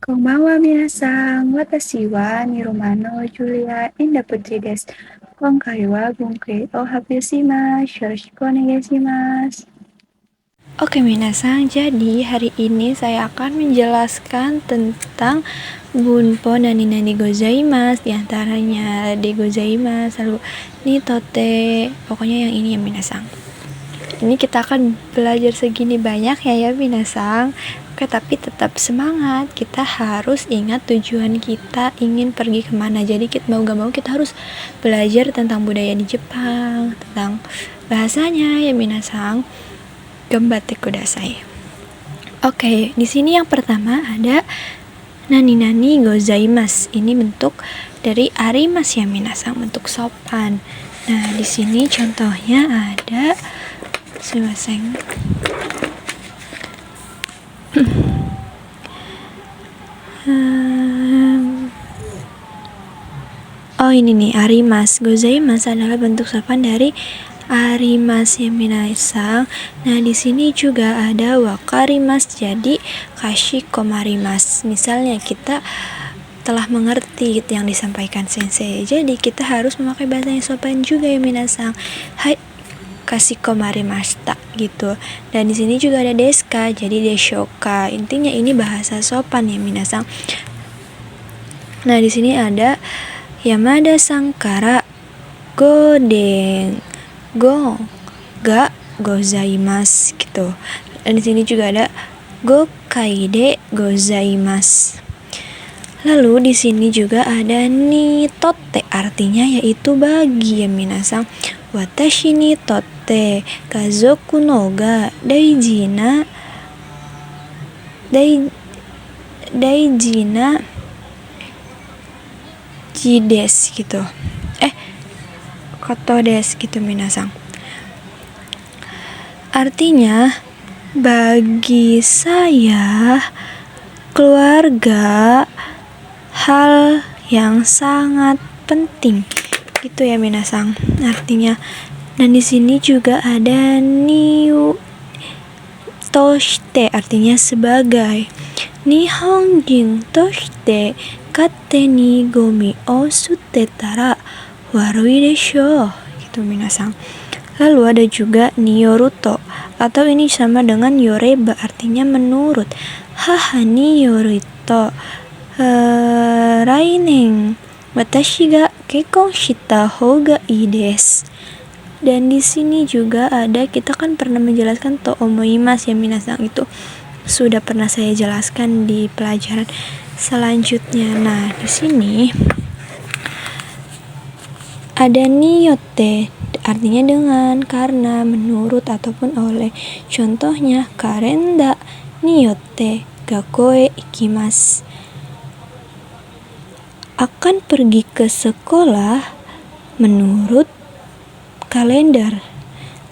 Konbanwa minasan, watashi wa Niruma no Julia Indah Putri desu. Konkai wa bunkai o happy shimasu. Yoroshiku onegaishimasu. Oke minasan, jadi hari ini saya akan menjelaskan tentang bunpo nani nani gozaimasu, diantaranya de gozaimasu, lalu ni tote, pokoknya yang ini ya minasan. Ini kita akan belajar segini banyak ya minasan. Oke, tapi tetap semangat, kita harus ingat tujuan kita ingin pergi kemana. Jadi kita mau gak mau kita harus belajar tentang budaya di Jepang, tentang bahasanya ya minasan. Gambatte kudasai. Oke, di sini yang pertama ada nani nani gozaimasu. Ini bentuk dari arimasu ya minasan, bentuk sopan. Nah, di sini contohnya ada sumimasen. Oh ini nih, arimasu. Gozaimasu adalah bentuk sopan dari arimasu ya minasan. Nah, di sini juga ada wakarimasu, jadi kashikomarimasu. Misalnya kita telah mengerti yang disampaikan sensei, jadi kita harus memakai bahasa yang sopan juga ya minasan. Hai kashikomarimasu gitu. Dan di sini juga ada deska, jadi deshoka. Intinya ini bahasa sopan ya minasan. Nah, di sini ada Yamada-san kara go ga gozaimasu gitu. Dan di sini juga ada gokai de gozaimasu. Lalu di sini juga ada ni totte, artinya yaitu bagi ya minasan. Watashi ni totte kazoku no ga daiji na jides gitu. Koto des gitu minasan. Artinya bagi saya keluarga hal yang sangat penting gitu ya minasan artinya. Dan di sini juga ada niu toshite, artinya sebagai. Nihonjin toshite katte ni gomi o sutetara warui desho gitu minasan. Lalu ada juga niyoruto, atau ini sama dengan yoreba, artinya menurut. Haha ni yoruto rainen watashi ga kekkon shita hou ga ii desu. Dan di sini juga ada, kita kan pernah menjelaskan to omoimasu ya minasan, itu sudah pernah saya jelaskan di pelajaran selanjutnya. Nah, di sini ada niyote, artinya dengan, karena, menurut, ataupun oleh. Contohnya karenda niyote gakoe ikimasu, akan pergi ke sekolah menurut kalender.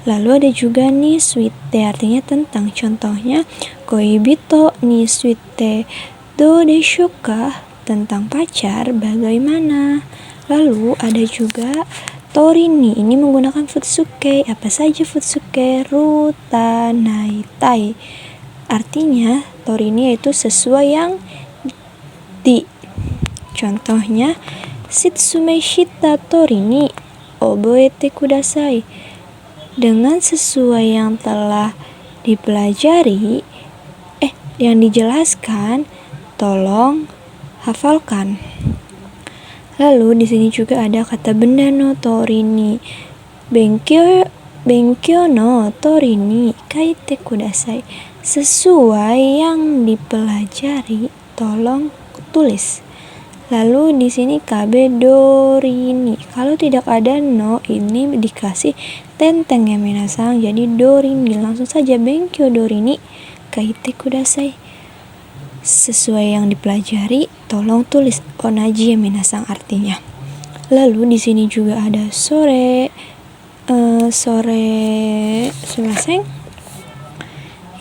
Lalu ada juga ni suite, artinya tentang. Contohnya koibito ni suite do deshoka, tentang pacar bagaimana. Lalu ada juga torini, ini menggunakan futsuke. Apa saja futsuke? Ruta, naitai. Artinya torini yaitu sesuai yang di. Contohnya shitsume shita torini oboete kudasai, dengan sesuai yang telah dipelajari, yang dijelaskan, tolong hafalkan. Lalu di sini juga ada kata benda no torini, benkyo no torini kaite kudasai, sesuai yang dipelajari, tolong tulis. Lalu di sini kabe dorini, kalau tidak ada no, ini dikasih tenteng ya minasan, jadi dorini, langsung saja benkyo dorini kaite kudasai, sesuai yang dipelajari, tolong tulis. Onaji ya minasan artinya. Lalu di sini juga ada sore sumimasen.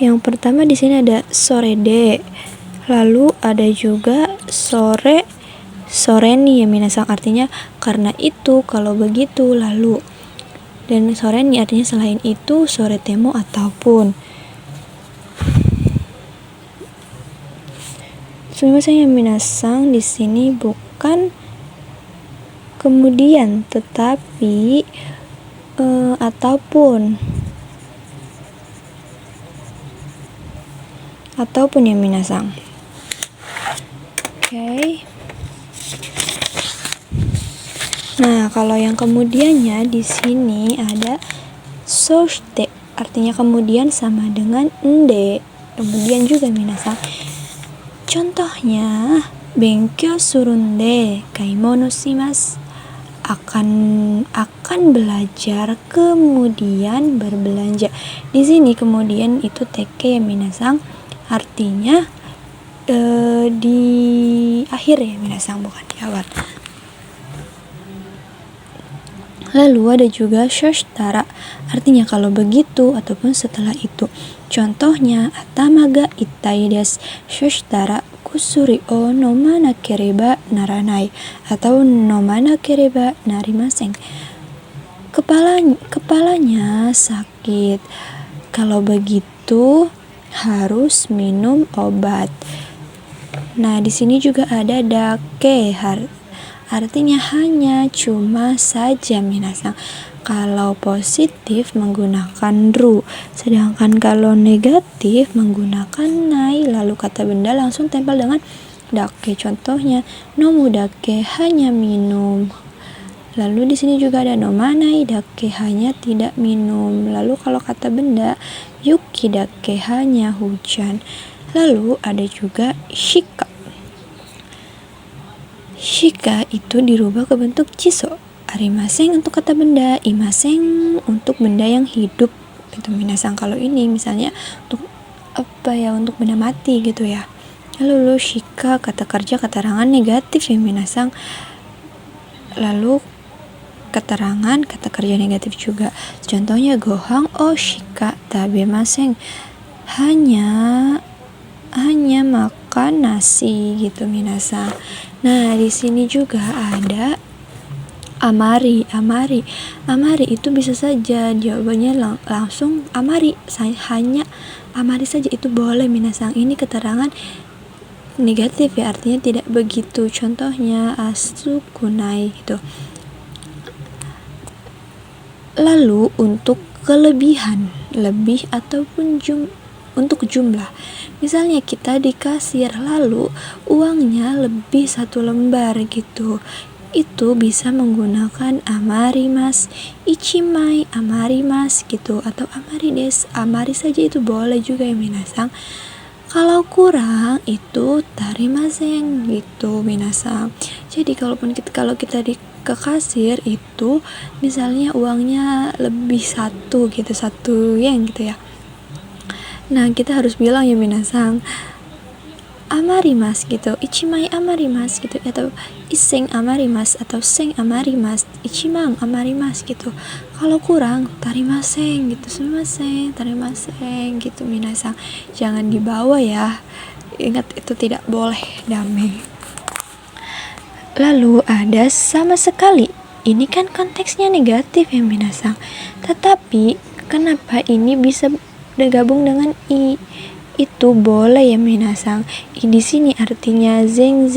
Yang pertama di sini ada sore de. Lalu ada juga soreni ya minasan, artinya karena itu, kalau begitu, lalu. Dan soreni artinya selain itu, sore temo ataupun. Sumimasen ya minasang, di sini bukan kemudian tetapi ataupun ya minasang. Oke. Nah, kalau yang kemudiannya di sini ada soshite, artinya kemudian sama dengan ende. Kemudian juga minasang. Contohnya, benkyou surunde kaimono shimasu. Akan belajar kemudian berbelanja. Di sini kemudian itu teke ya minasang, artinya di akhir ya minasang, bukan di awal. Lalu ada juga shoshtara, artinya kalau begitu ataupun setelah itu. Contohnya, atama ga itai desu. Shoshtara kusuri o nomanakereba naranai atau nomanakereba narimasen. Kepalanya sakit. Kalau begitu harus minum obat. Nah, di sini juga ada dake, artinya hanya, cuma saja minasang. Kalau positif menggunakan ru, sedangkan kalau negatif menggunakan nai, lalu kata benda langsung tempel dengan dake. Contohnya, nomu dake, hanya minum. Lalu di sini juga ada nomanai dake, hanya tidak minum. Lalu kalau kata benda, yuki dake, hanya hujan. Lalu ada juga shika. Shika itu dirubah ke bentuk chiso. Arimasen untuk kata benda, imasen untuk benda yang hidup. Itu minasang. Kalau ini misalnya untuk untuk benda mati gitu ya. Lalu shika kata kerja keterangan negatif ya minasang. Lalu keterangan kata kerja negatif juga. Contohnya gohang o shika tabemasen. Hanya makan nasi gitu minasang. Nah, di sini juga ada amari itu bisa saja jawabannya langsung amari, hanya amari saja itu boleh minasang. Ini keterangan negatif ya, artinya tidak begitu. Contohnya asu kunai gitu. Lalu untuk kelebihan, lebih ataupun untuk jumlah, misalnya kita di kasir lalu uangnya lebih 1 lembar gitu, itu bisa menggunakan amarimas, ichimai amarimas gitu, atau amari des, amari saja itu boleh juga ya minasang. Kalau kurang itu tarimasen gitu minasang. Jadi kalau kita ke kasir itu misalnya uangnya lebih 1 gitu, 1 yen gitu ya. Nah, kita harus bilang ya minasang, amarimas gitu, ichimai amarimas gitu, atau iseng amarimas, atau seng amarimas, ichimang amarimas gitu. Kalau kurang, tarimasen gitu, sumimasen, tarimasen gitu minasang. Jangan dibawa ya, ingat itu tidak boleh, dame. Lalu ada sama sekali. Ini kan konteksnya negatif ya minasang. Tetapi kenapa ini bisa bergabung dengan i? Itu boleh ya minasang. I di sini artinya zeng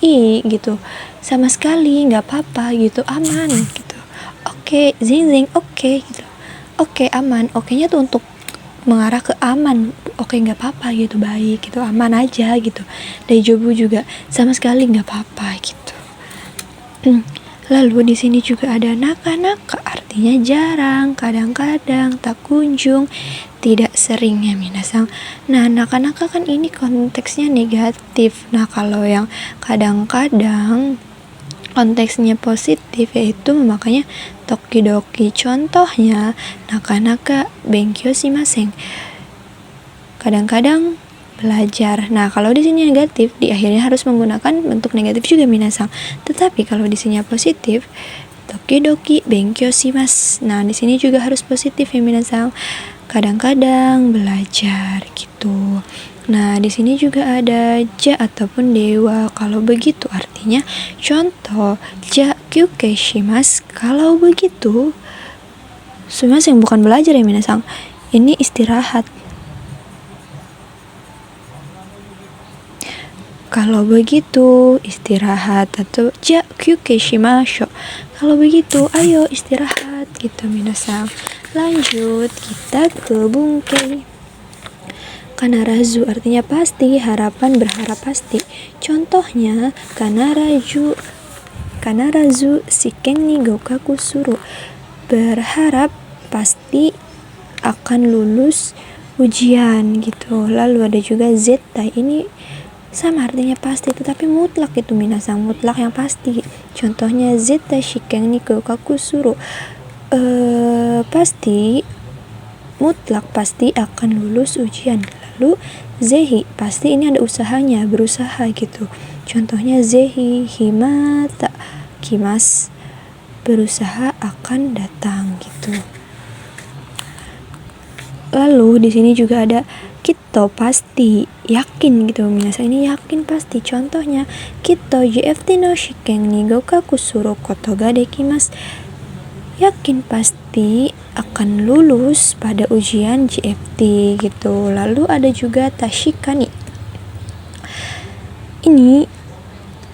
i gitu. Sama sekali nggak apa-apa gitu, aman gitu. Oke, zeng oke gitu. Oke, aman. Oke-nya tuh untuk mengarah ke aman. Oke, nggak apa-apa gitu, baik gitu, aman aja gitu. Daijoubu juga sama sekali nggak apa-apa gitu. Lalu di sini juga ada naka-naka, artinya jarang, kadang-kadang, tak kunjung, tidak sering ya minasang. Nah, naka-naka kan ini konteksnya negatif. Nah, kalau yang kadang-kadang konteksnya positif, yaitu makanya tokidoki. Contohnya, naka-naka benkyou shimasen. Kadang-kadang belajar. Nah, kalau di sini negatif, di akhirnya harus menggunakan bentuk negatif juga minasang. Tetapi kalau di sini positif, tokidoki benkyou shimasu. Nah, di sini juga harus positif ya minasang. Kadang-kadang belajar gitu. Nah, di sini juga ada ja ataupun dewa. Kalau begitu artinya contoh, ja kyuke shimasu. Kalau begitu, sumimasen bukan belajar ya minasang. Ini istirahat. Kalau begitu, istirahat atau ja kyuke shimasho. Kalau begitu, ayo istirahat gitu minasan. Lanjut, kita ke bungkei. Kanarazu artinya pasti, harapan berharap pasti. Contohnya, kanarazu shiken ni gokaku suru. Berharap pasti akan lulus ujian gitu. Lalu ada juga zettai, ini sama artinya pasti tetapi mutlak itu minasan, mutlak yang pasti. Contohnya zettai shiken ni gokaku suru. Pasti, mutlak pasti akan lulus ujian. Lalu zehi, pasti ini ada usahanya, berusaha gitu. Contohnya zehi himata kimas, berusaha akan datang gitu. Lalu di sini juga ada kito, pasti, yakin gitu minasan, ini yakin pasti. Contohnya kito JFT no shiken ni gokaku suru koto ga dekimasu. Yakin pasti akan lulus pada ujian JFT gitu. Lalu ada juga tashikani. Ini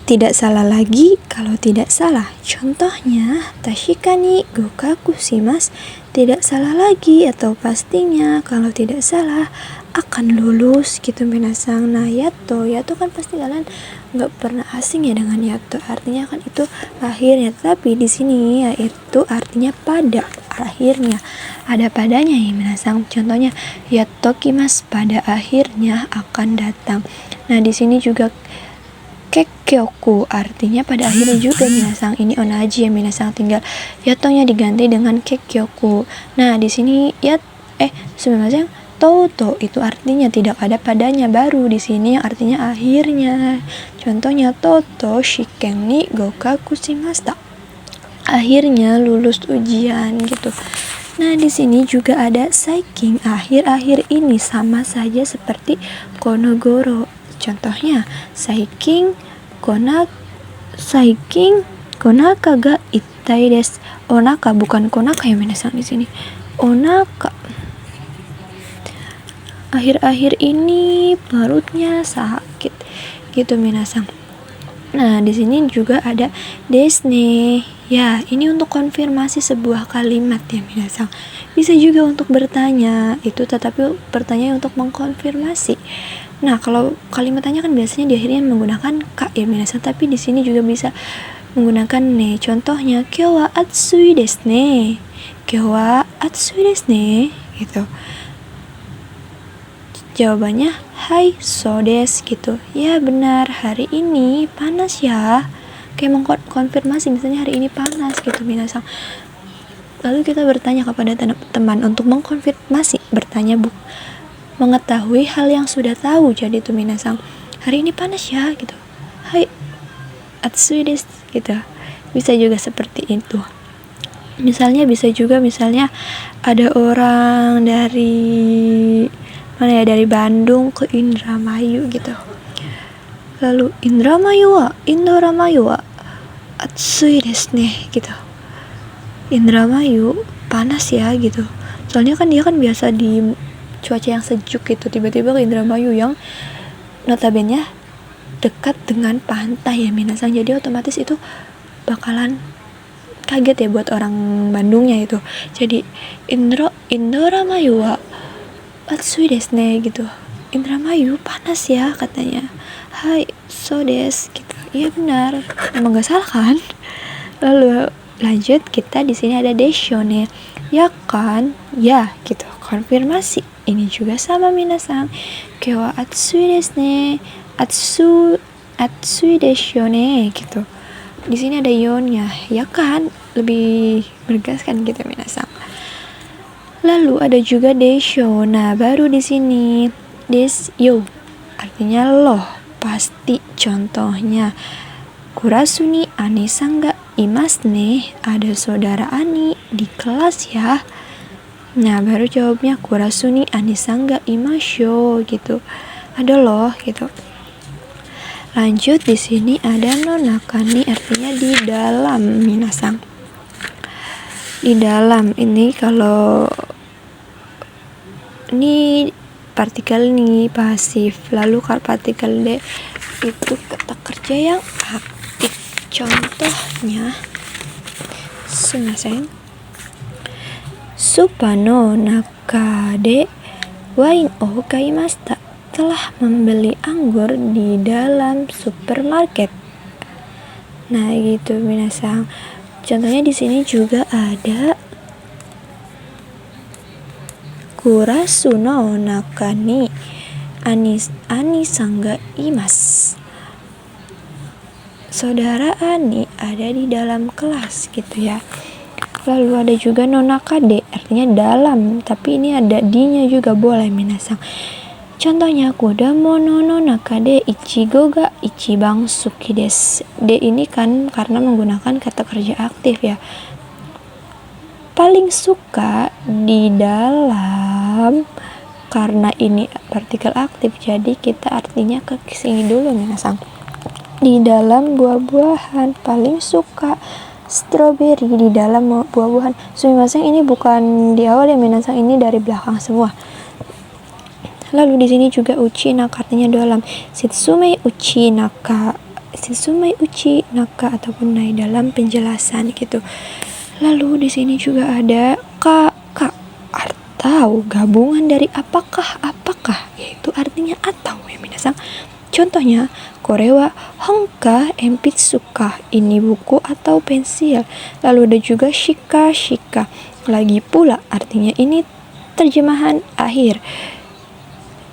tidak salah lagi kalau tidak salah. Contohnya tashikani gokaku shimasu, tidak salah lagi atau pastinya kalau tidak salah akan lulus gitu minasan. Nah, yato kan pasti kalian nggak pernah asing ya dengan yato, artinya kan itu akhirnya. Tapi di sini ya itu artinya pada akhirnya, ada padanya ya minasan. Contohnya yato kimas, pada akhirnya akan datang. Nah, di sini juga kekyoku artinya pada akhirnya juga minasan. Ini onaji ya minasan, tinggal yatonya diganti dengan kekyoku. Nah, di sini sebenarnya toto itu artinya tidak ada padanya, baru di sini artinya akhirnya. Contohnya toto shiken ni gokaku shimashita, akhirnya lulus ujian gitu. Nah, di sini juga ada saikin, akhir-akhir ini, sama saja seperti konogoro. Contohnya saikin konaka ga ittai desu. Onaka bukan konaka ya minasan, di sini onaka. Akhir-akhir ini perutnya sakit gitu minasan. Nah, di sini juga ada desne. Ya, ini untuk konfirmasi sebuah kalimat ya minasan. Bisa juga untuk bertanya, itu tetapi pertanyaan untuk mengkonfirmasi. Nah, kalau kalimat tanya kan biasanya di akhirnya menggunakan ka ya minasan, tapi di sini juga bisa menggunakan ne. Contohnya kyou wa atsui desu ne. Kyou wa atsui desu ne gitu. Jawabannya hai so desu gitu. Ya benar, hari ini panas ya. Kayak mengkonfirmasi misalnya hari ini panas gitu minasan. Lalu kita bertanya kepada teman untuk mengkonfirmasi, bertanya mengetahui hal yang sudah tahu. Jadi itu minasan, hari ini panas ya gitu. Hai atsui desu gitu. Bisa juga seperti itu. Misalnya bisa juga misalnya ada orang dari mana ya, dari Bandung ke Indramayu gitu. Lalu Indramayu wa atsui desu ne gitu. Indramayu panas ya gitu. Soalnya kan dia kan biasa di cuaca yang sejuk gitu, tiba-tiba ke Indramayu yang notabene dekat dengan pantai ya minasan, jadi otomatis itu bakalan kaget ya buat orang Bandungnya itu. Jadi Indramayu wa atsui desu ne gitu. Indramayu panas ya katanya. Hai so desu gitu. Iya benar, emang gak salah kan. Lalu lanjut, kita di sini ada deshone. Ya kan? Ya gitu. Konfirmasi. Ini juga sama minasan. Kyou wa atsui desu ne. Atsui deshone gitu. Di sini ada yonnya. Ya kan? Lebih menegaskan gitu minasan. Lalu ada juga desho. Nah, baru di sini desyo artinya loh, pasti. Contohnya kurasu ni ani-san ga imasu ne. Ada saudara Ani di kelas ya. Nah, baru jawabnya kurasu ni ani-san ga imasho gitu. Ada loh gitu. Lanjut, di sini ada no nakani artinya di dalam minasan. Di dalam ini kalau ini partikel nih pasif, lalu partikel itu kata kerja yang aktif. Contohnya, sumimasen. Supano nakade wain o kaimashita. Telah membeli anggur di dalam supermarket. Nah, gitu minasang. Contohnya di sini juga ada kurasu no naka ni Ani ga imas. Saudara Ani ada di dalam kelas gitu ya. Lalu ada juga nonakade, artinya dalam, tapi ini ada di-nya juga boleh minasang. Contohnya kodamo no nonakade ichigo ga ichibang suki desu. D ini kan karena menggunakan kata kerja aktif ya. Paling suka di dalam, karena ini partikel aktif jadi kita artinya ke sini dulu minasang. Di dalam buah-buahan, paling suka strawberry di dalam buah-buahan. Sumimasen, ini bukan di awal ya minasang, ini dari belakang semua. Lalu di sini juga uchi naka artinya dalam. Shitsumei uchi naka ataupun naik dalam penjelasan gitu. Lalu di sini juga ada ka atau gabungan dari apakah, yaitu artinya atau ya minasang. Contohnya, kore wa honka enpitsu ka, ini buku atau pensil. Lalu ada juga shika, lagi pula, artinya ini terjemahan akhir.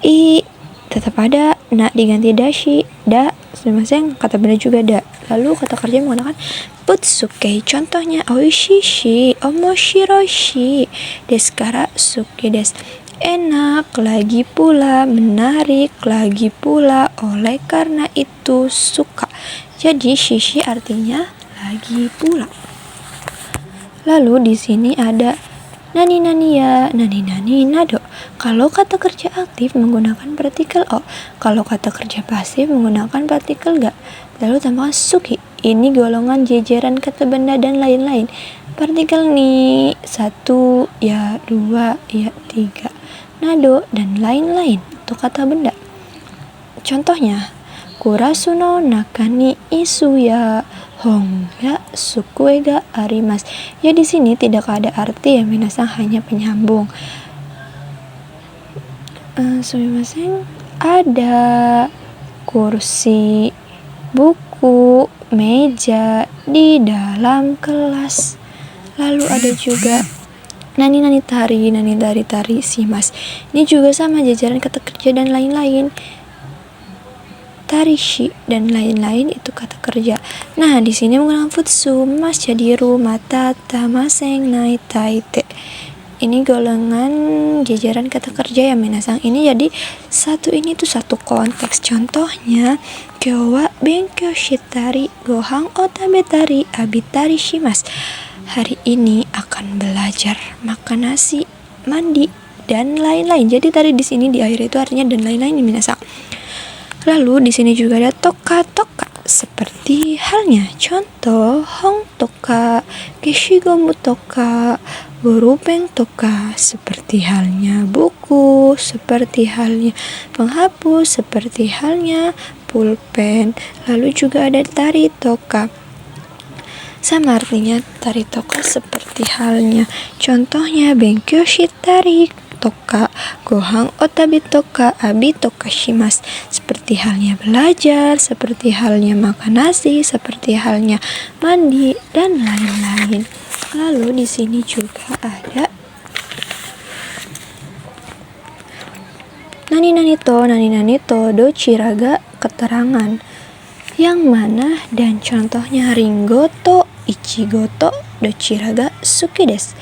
I tetap ada, na diganti dashi, da, sumimasen, kata benda juga da. Lalu kata kerja menggunakan butsuke. Contohnya, oishii shi, omoshiroi shi, desu kara suki desu. Enak, lagi pula, menarik, lagi pula, oleh karena itu suka. Jadi shishi artinya lagi pula. Lalu di sini ada nani ya, nani nado. Kalau kata kerja aktif menggunakan partikel o, kalau kata kerja pasif menggunakan partikel ga. Lalu tambahkan suki. Ini golongan jajaran kata benda dan lain-lain. Partikel ni 1, ya 2, ya 3. Nado dan lain-lain untuk kata benda. Contohnya, kurasu no naka ni isu ya hong ya sukue ga arimasu. Ya di sini tidak ada arti ya minasang, hanya penyambung. Sumimasen, ada kursi, buku, meja di dalam kelas. Lalu ada juga nani tari simas. Ini juga sama jajaran kata kerja dan lain-lain. Tarishi dan lain-lain itu kata kerja. Nah, di sini menggunakan futsu, mas jadi mata tamaseng nai taite. Ini golongan jajaran kata kerja ya minasang. Ini jadi ini tuh satu konteks. Contohnya, kyou wa benkyou shitari gohan o tabetari abitari shimasu. Hari ini akan belajar, makan nasi, mandi, dan lain-lain. Jadi tadi di sini di akhir itu artinya dan lain-lain ya minasang. Lalu di sini juga ada toka, seperti halnya. Contoh, hong toka, keshigomu toka, borupen toka, seperti halnya buku, seperti halnya penghapus, seperti halnya pulpen. Lalu juga ada tari toka, sama artinya tari toka, seperti halnya. Contohnya, benkyou shitari toka, gohan otabi toka, abi toka shimasu. Seperti halnya belajar, seperti halnya makan nasi, seperti halnya mandi, dan lain-lain. Lalu di sini juga ada nani to dochiraga, keterangan. Yang mana dan contohnya ringgoto, ichigoto, dochiraga suki desu.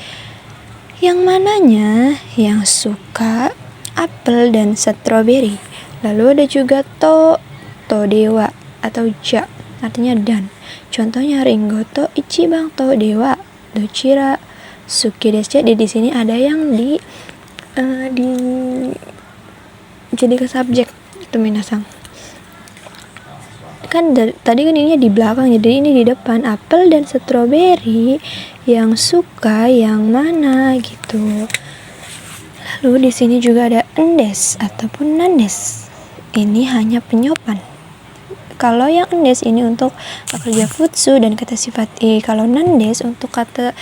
Yang mananya yang suka apel dan strawberry. Lalu ada juga to dewa atau ja, artinya dan. Contohnya ringgoto ichibang to dewa dochira suki desu. Jadi di sini ada yang di jadi ke subjek itu minasang. Kan tadi kan ini di belakang, jadi ini di depan. Apel dan strawberry, yang suka yang mana gitu. Lalu di sini juga ada endes ataupun nandes. Ini hanya penyopan. Kalau yang endes ini untuk kerja futsu dan kata sifat kalau nandes untuk kata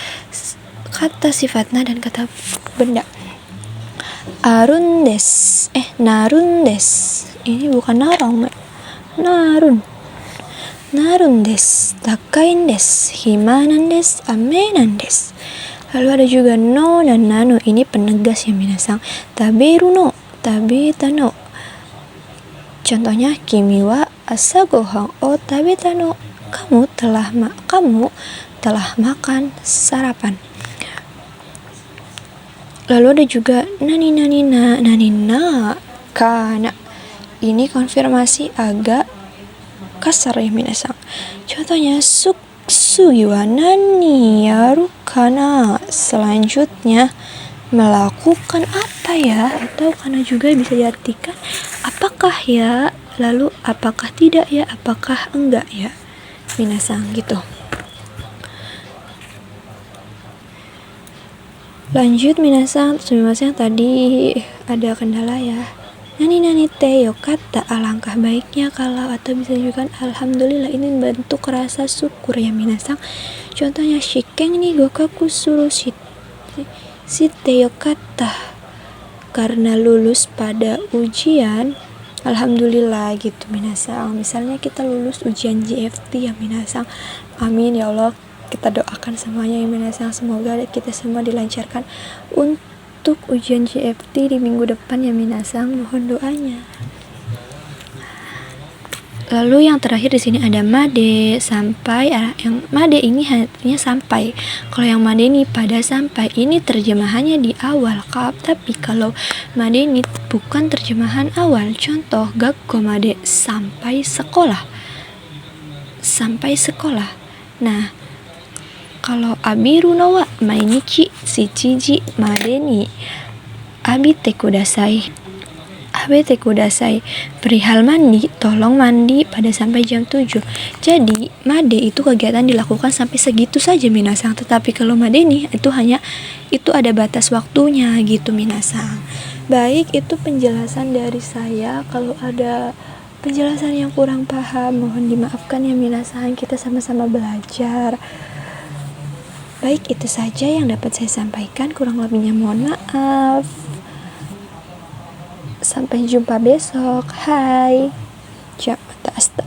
sifatna dan kata benda. Arundes, narundes. Ini bukan narong, narundes, takaindes, himanandes, amenandes. Lalu ada juga no dan nano, ini penegas ya minasang. Taberu no, tabeta no. Contohnya kimi wa asa gohang o tabeta no. Kamu telah makan sarapan. Lalu ada juga nanina kana. Ini konfirmasi agak kasar ya minasang. Contohnya sugi wa nani yaru kana. Selanjutnya melakukan apa ya, atau karena juga bisa diartikan apakah ya, lalu apakah tidak ya, apakah enggak ya minasang gitu. Lanjut minasang, sumimasen tadi ada kendala ya. Nani te yokata, alangkah baiknya kalau, atau bisa juga alhamdulillah, ini bentuk rasa syukur ya minasang. Contohnya shiken ni gokaku suru shite yokata, karena lulus pada ujian alhamdulillah gitu minasang. Misalnya kita lulus ujian JFT ya minasang, amin ya Allah. Kita doakan semuanya ya minasang, semoga kita semua dilancarkan untuk ujian JFT di minggu depan ya minasang, mohon doanya. Lalu yang terakhir di sini ada made sampai. Yang made ini artinya sampai. Kalau yang made ini pada sampai, ini terjemahannya di awal. Tapi kalau made ini bukan terjemahan awal. Contoh gakko made, sampai sekolah. Sampai sekolah. Nah, kalau abiru no wa mainichi shichiji made ni abite kudasai. Abite kudasai, perihal mandi, tolong mandi pada sampai jam 7. Jadi made itu kegiatan dilakukan sampai segitu saja minasang. Tetapi kalau made ni itu ada batas waktunya gitu minasang. Baik, itu penjelasan dari saya. Kalau ada penjelasan yang kurang paham, mohon dimaafkan ya minasang, kita sama-sama belajar. Baik, itu saja yang dapat saya sampaikan, kurang lebihnya mohon maaf. Sampai jumpa besok. Hai. Jamata asta.